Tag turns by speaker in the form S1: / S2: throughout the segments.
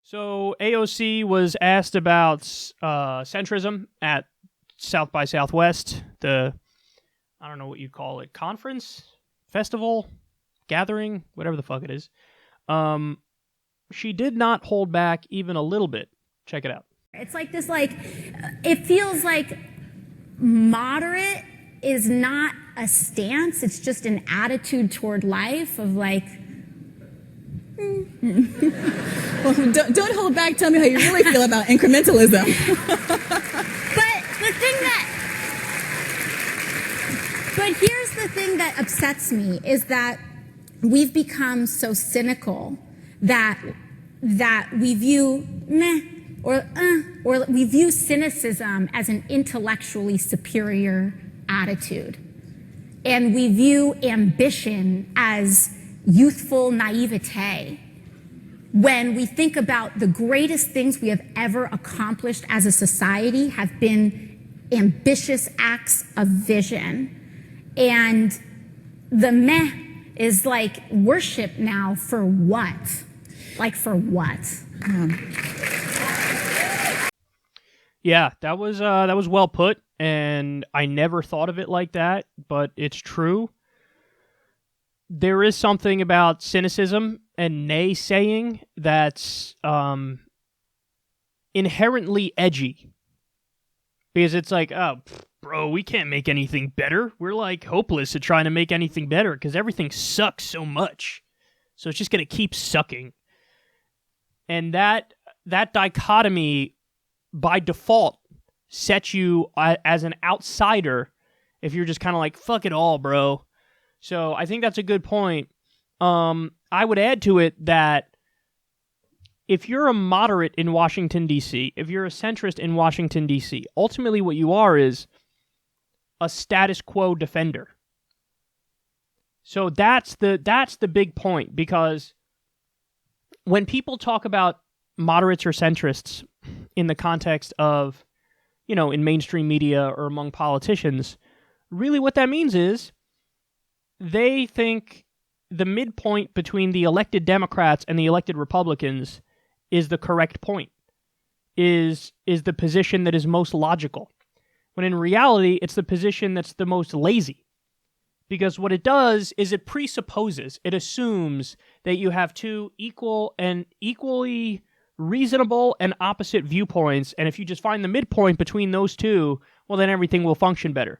S1: So AOC was asked about centrism at South by Southwest, I don't know what you call it, conference, festival, gathering, whatever the fuck it is. She did not hold back even a little bit. Check it out.
S2: It's like this, it feels like moderate is not a stance, it's just an attitude toward life of
S3: Well, don't hold back. Tell me how you really feel about incrementalism.
S2: But here's the thing that upsets me is that we've become so cynical that we view or we view cynicism as an intellectually superior attitude. And we view ambition as youthful naivete. When we think about the greatest things we have ever accomplished as a society have been ambitious acts of vision. And the meh is like worship now for what? Like for what?
S1: Yeah, that was well put, and I never thought of it like that, but it's true. There is something about cynicism and naysaying that's inherently edgy. Because it's like, oh, bro, we can't make anything better. We're like hopeless at trying to make anything better because everything sucks so much. So it's just going to keep sucking. And that dichotomy, by default, sets you as an outsider if you're just kind of like, fuck it all, bro. So I think that's a good point. I would add to it that if you're a moderate in Washington, D.C., if you're a centrist in Washington, D.C., ultimately what you are is a status quo defender. So that's the big point, because when people talk about moderates or centrists in the context of, in mainstream media or among politicians, really what that means is they think the midpoint between the elected Democrats and the elected Republicans is the correct point, is the position that is most logical. When in reality, it's the position that's the most lazy. Because what it does is it presupposes, it assumes that you have two equally reasonable and opposite viewpoints, and if you just find the midpoint between those two, well, then everything will function better.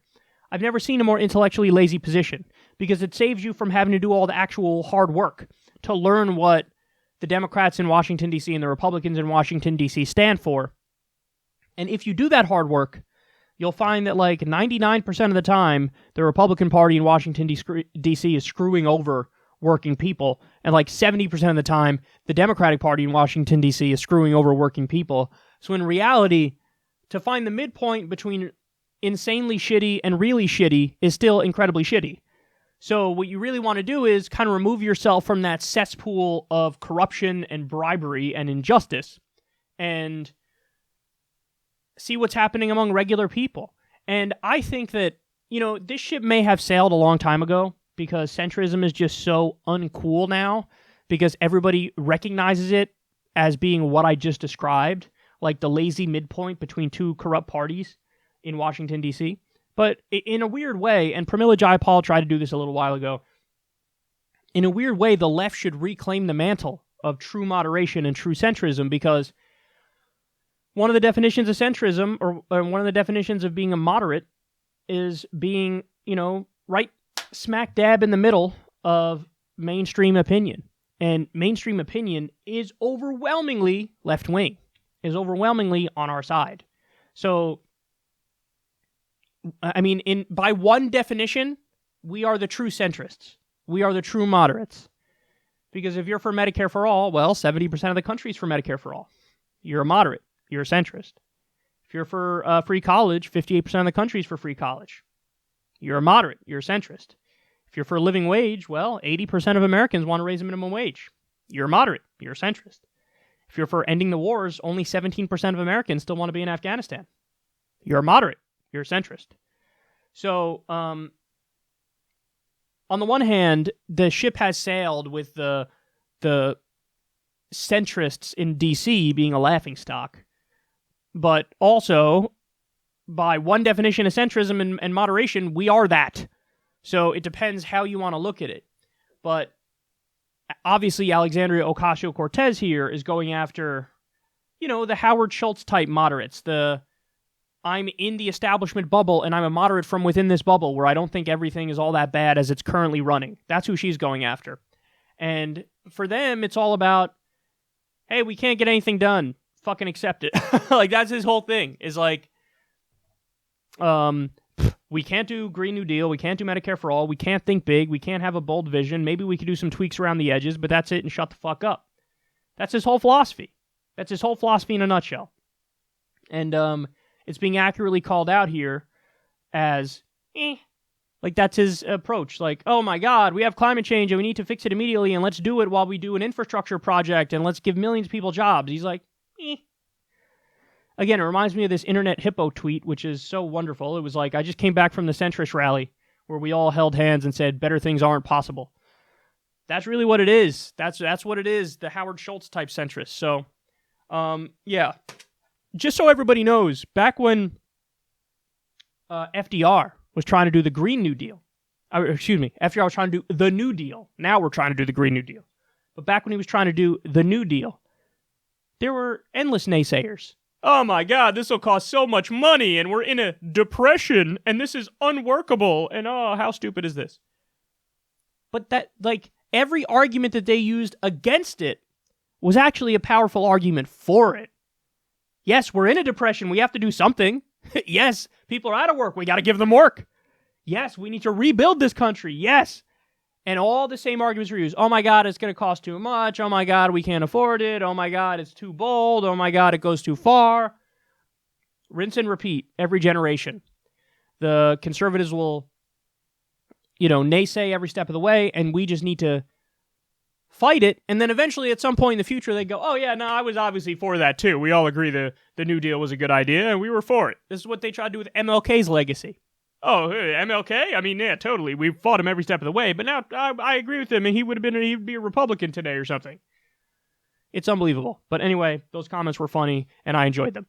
S1: I've never seen a more intellectually lazy position, because it saves you from having to do all the actual hard work to learn what the Democrats in Washington, D.C. and the Republicans in Washington, D.C. stand for. And if you do that hard work, you'll find that like 99% of the time, the Republican Party in Washington, D.C. is screwing over working people, and like 70% of the time, the Democratic Party in Washington, D.C. is screwing over working people. So in reality, to find the midpoint between insanely shitty and really shitty is still incredibly shitty. So what you really want to do is kind of remove yourself from that cesspool of corruption and bribery and injustice and see what's happening among regular people. And I think that, this ship may have sailed a long time ago, because centrism is just so uncool now, because everybody recognizes it as being what I just described, like the lazy midpoint between two corrupt parties in Washington, D.C. But in a weird way, and Pramila Jayapal tried to do this a little while ago, in a weird way, the left should reclaim the mantle of true moderation and true centrism, because one of the definitions of centrism, or one of the definitions of being a moderate, is being, right smack dab in the middle of mainstream opinion. And mainstream opinion is overwhelmingly left-wing, is overwhelmingly on our side. So, I mean, by one definition, we are the true centrists. We are the true moderates. Because if you're for Medicare for all, well, 70% of the country is for Medicare for all. You're a moderate. You're a centrist. If you're for free college, 58% of the country is for free college. You're a moderate. You're a centrist. If you're for a living wage, well, 80% of Americans want to raise the minimum wage. You're a moderate. You're a centrist. If you're for ending the wars, only 17% of Americans still want to be in Afghanistan. You're a moderate. You're a centrist. So, on the one hand, the ship has sailed with the centrists in D.C. being a laughingstock, but also, by one definition of centrism and moderation, we are that. So it depends how you want to look at it. But obviously, Alexandria Ocasio-Cortez here is going after, the Howard Schultz type moderates. I'm in the establishment bubble, and I'm a moderate from within this bubble where I don't think everything is all that bad as it's currently running. That's who she's going after. And for them, it's all about, hey, we can't get anything done. Fucking accept it. Like, that's his whole thing, is like, we can't do Green New Deal, we can't do Medicare for All, we can't think big, we can't have a bold vision, maybe we could do some tweaks around the edges, but that's it, and shut the fuck up. That's his whole philosophy. That's his whole philosophy in a nutshell. And, it's being accurately called out here as, like, that's his approach. Like, oh my God, we have climate change and we need to fix it immediately, and let's do it while we do an infrastructure project, and let's give millions of people jobs. He's like, Again, it reminds me of this Internet Hippo tweet, which is so wonderful. It was like, I just came back from the centrist rally where we all held hands and said, better things aren't possible. That's really what it is. That's what it is, the Howard Schultz type centrist. So, yeah. Just so everybody knows, back when FDR was trying to do the Green New Deal, FDR was trying to do the New Deal. Now we're trying to do the Green New Deal. But back when he was trying to do the New Deal, there were endless naysayers. Oh my God, this will cost so much money, and we're in a depression, and this is unworkable, and oh, how stupid is this? But that, like, every argument that they used against it was actually a powerful argument for it. Yes, we're in a depression. We have to do something. Yes, people are out of work. We got to give them work. Yes, we need to rebuild this country. Yes. And all the same arguments were used. Oh my God, it's going to cost too much. Oh my God, we can't afford it. Oh my God, it's too bold. Oh my God, it goes too far. Rinse and repeat every generation. The conservatives will, naysay every step of the way, and we just need to fight it, and then eventually at some point in the future they go, oh yeah, no, I was obviously for that too. We all agree the New Deal was a good idea, and we were for it. This is what they tried to do with MLK's legacy. Oh, hey, MLK? I mean, yeah, totally. We fought him every step of the way, but now I agree with him, and he'd be a Republican today or something. It's unbelievable. But anyway, those comments were funny, and I enjoyed them.